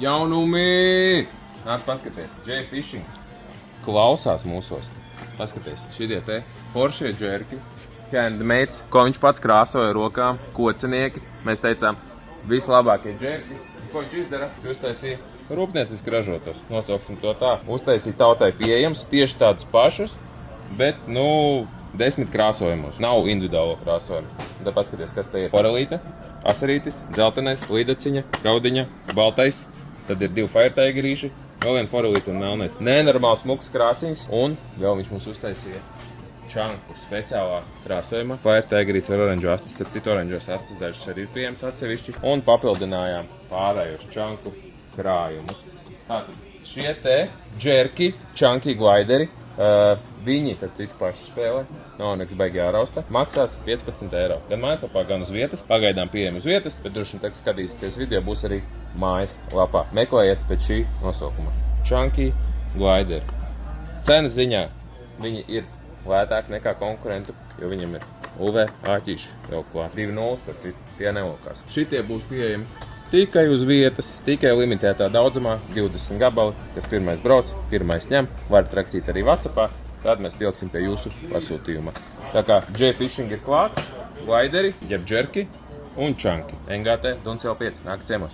Jaunumi! Nāc paskaties, J-Fishing klausās mūsos. Paskaties, šitie te foršie džerki, handmaids, ko viņš pats krāsoja rokām, kocinieki. Mēs teicām, vislabākie džerki. Ko viņš izdara? Viņš uztaisīja rūpnieciski ražotos, nosauksim to tā. Uztaisīja tautai pieejams tieši tādus pašus, bet, 10 krāsojumos. Nav individuālo krāsojumu. Tad paskaties, kas te ir. Forelīte, asarītis, dzeltenais, līdaciņa, graudiņa, baltais. Tad ir 2 fairtaigerīši, vēl viena forelīte un melnais. Nenormāls smuks krāsiņas, un vēl viņš mums uztaisīja čanku speciālā krāsojumā. Fairtaigerīts ar oranžu astes, starp citu oranžos astes dažas arī ir pieejams atsevišķi. Un papildinājām pārējos čanku krājumus. Tātad šie te džerki, čanki glideri, viņi, tad citu pašu spēlē, nav nekas baigi jārausta, maksās 15 eiro. Gan mājaslapā, gan uz vietas. Pagaidām pieejami uz vietas, bet droši vien, skatīsieties video, būs arī mājaslapā. Meklējiet pēc šī nosaukuma. Chunky glideri. Cenas ziņā viņi ir lētāki nekā konkurentu, jo viņam ir UV āķīši jau klāt. 2.0, tad citu, tie nelokās. Šitie būs pieejami tikai uz vietas, tikai limitētā daudzumā, 20 gabali, kas pirmais brauc, pirmais ņem. Varat rakstīt arī WhatsAppā, tad mēs pieliksim pie jūsu pasūtījuma. Tā kā J-Fishing ir klāt, glideri, jeb džerki un čanki. NGT Duns L5 nāk ciemos.